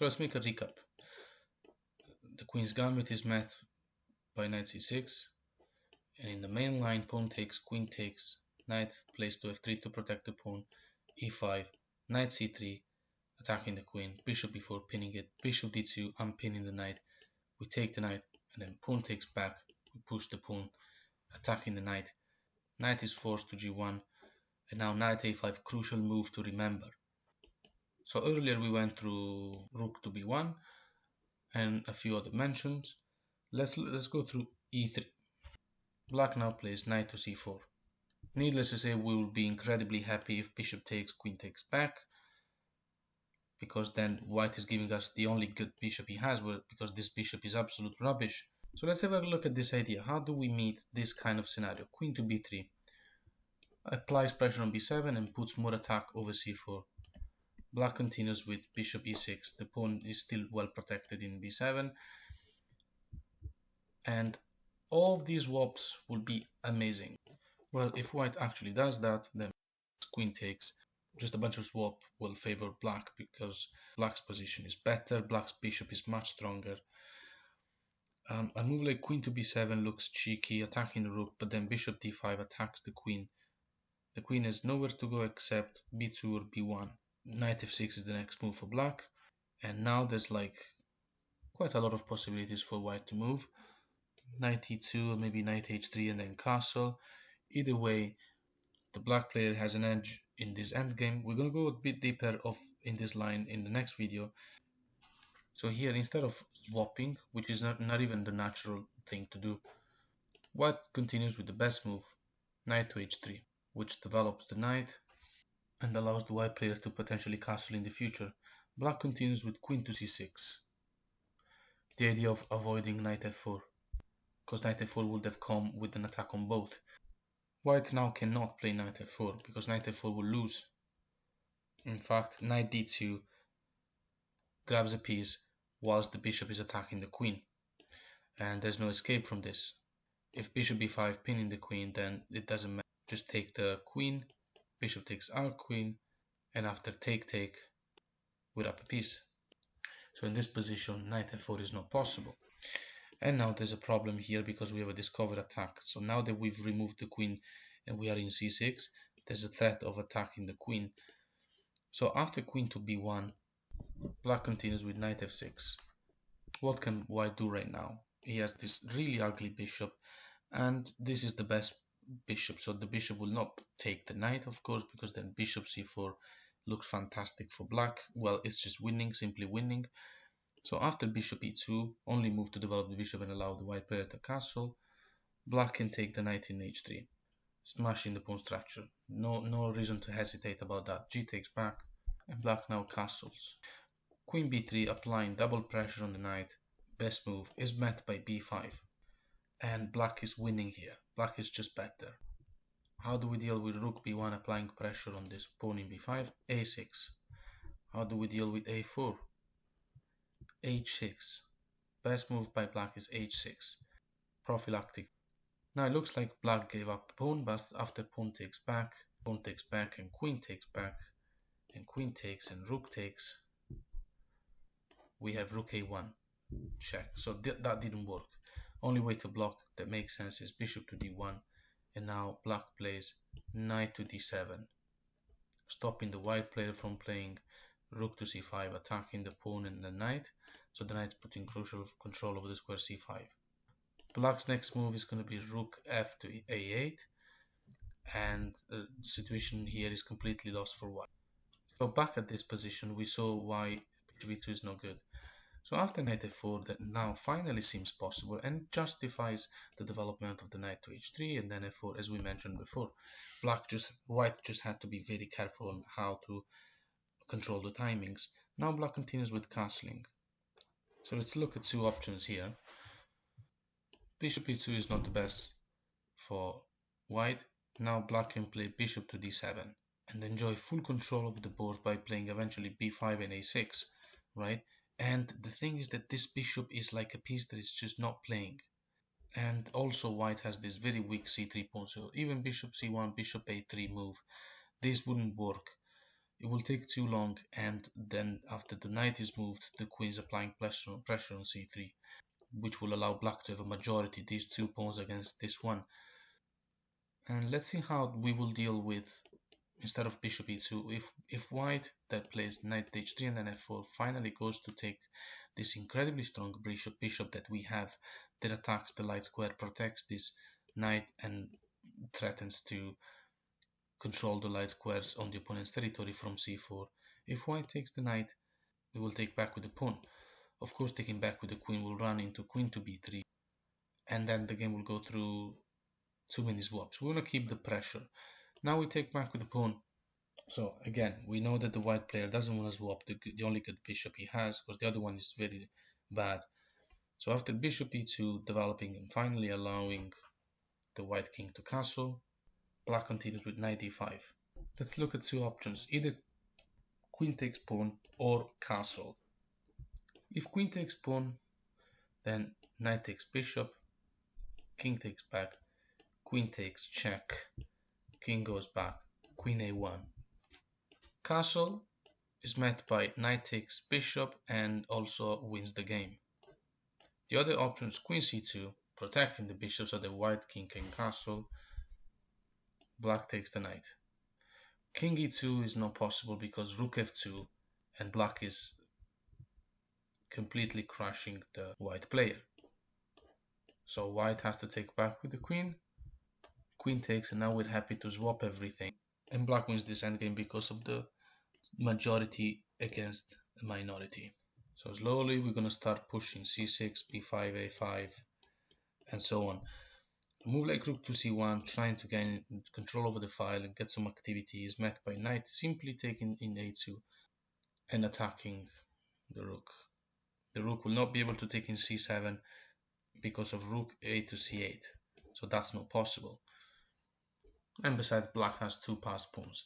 So let's make a recap. The queen's gambit is met by knight c6, and in the main line, pawn takes, queen takes, knight plays to f3 to protect the pawn, e5, knight c3, attacking the queen, bishop e4, pinning it, bishop d2, unpinning the knight, we take the knight, and then pawn takes back, we push the pawn, attacking the knight, knight is forced to g1, and now knight a5, crucial move to remember. So earlier we went through rook to b1 and a few other mentions. Let's go through e3. Black now plays knight to c4. Needless to say, we will be incredibly happy if bishop takes, queen takes back, because then white is giving us the only good bishop he has, because this bishop is absolute rubbish. So let's have a look at this idea. How do we meet this kind of scenario? Queen to b3 applies pressure on b7 and puts more attack over c4. Black continues with bishop e6. The pawn is still well protected in b7, and all of these swaps will be amazing. Well, if white actually does that, then queen takes. Just a bunch of swap will favor black because black's position is better, black's bishop is much stronger. A move like queen to b7 looks cheeky, attacking the rook, but then bishop d5 attacks the queen. The queen has nowhere to go except b2 or b1. Knight f6 is the next move for black, and now there's like quite a lot of possibilities for white to move. Knight e2 or maybe knight h3 and then castle. Either way, the black player has an edge in this endgame. We're going to go a bit deeper in this line in the next video. So here, instead of swapping, which is not even the natural thing to do, white continues with the best move, knight to h3, which develops the knight and allows the white player to potentially castle in the future. Black continues with queen to c6. The idea of avoiding knight f4, because knight f4 would have come with an attack on both. White now cannot play knight f4 because knight f4 will lose. In fact, knight d2 grabs a piece whilst the bishop is attacking the queen, and there's no escape from this. If bishop b5 pinning the queen, then it doesn't matter. Just take the queen, bishop takes our queen, and after take, we're up a piece. So in this position, knight f4 is not possible. And now there's a problem here because we have a discovered attack. So now that we've removed the queen and we are in c6, there's a threat of attacking the queen. So after queen to b1, black continues with knight f6. What can white do right now? He has this really ugly bishop, and this is the best bishop. So the bishop will not take the knight, of course, because then bishop c4 looks fantastic for black. Well, it's just winning, simply winning. So after bishop e2, only move to develop the bishop and allow the white player to castle. Black can take the knight in h3, smashing the pawn structure. No reason to hesitate about that. G takes back, and black now castles. Queen b3, applying double pressure on the knight. Best move is met by b5, and black is winning here. Black is just better. How do we deal with rook b1 applying pressure on this pawn in b5? a6. How do we deal with a4? h6. Best move by black is h6. Prophylactic. Now it looks like black gave up the pawn, but after pawn takes back, and queen takes back, and queen takes, and rook takes, we have rook a1. Check. So that didn't work. Only way to block that makes sense is bishop to d1, and now black plays knight to d7, stopping the white player from playing rook to c5, attacking the pawn and the knight, so the knight's putting crucial control over the square c5. Black's next move is going to be rook f to a8, and the situation here is completely lost for white. So back at this position, we saw why bishop e2 is no good. So after knight f4, that now finally seems possible and justifies the development of the knight to h3 and then f4, as we mentioned before. White just had to be very careful on how to control the timings. Now black continues with castling. So let's look at two options here. Bishop e2 is not the best for white. Now black can play bishop to d7 and enjoy full control of the board by playing eventually b5 and a6, right? And the thing is that this bishop is like a piece that is just not playing. And also white has this very weak c3 pawn, so even bishop c1, bishop a3 move, this wouldn't work. it will take too long, and then after the knight is moved, the queen is applying pressure on c3, which will allow black to have a majority, these two pawns against this one. And let's see how we will deal with, instead of bishop e2, if white that plays knight h3 and then f4 finally goes to take this incredibly strong bishop that we have, that attacks the light square, protects this knight, and threatens to control the light squares on the opponent's territory from c4. If white takes the knight, we will take back with the pawn. Of course, taking back with the queen will run into queen to b3, and then the game will go through too many swaps. We want to keep the pressure. Now we take back with the pawn. So again, we know that the white player doesn't want to swap the only good bishop he has, because the other one is very bad. So after bishop e2 developing and finally allowing the white king to castle, black continues with knight e5. Let's look at two options, either queen takes pawn or castle. If queen takes pawn, then knight takes bishop, king takes back, queen takes check, king goes back, queen a1. Castle is met by knight takes bishop and also wins the game. The other option is queen c2, protecting the bishop so the white king can castle. Black takes the knight. King e2 is not possible because rook f2, and black is completely crushing the white player. So white has to take back with the queen. Queen takes, and now we're happy to swap everything. And black wins this endgame because of the majority against the minority. So slowly we're going to start pushing c6, b5, a5, and so on. A move like rook to c1, trying to gain control over the file and get some activity, is met by knight simply taking in a2 and attacking the rook. The rook will not be able to take in c7 because of rook a to c8, so that's not possible. And besides, black has two passed pawns.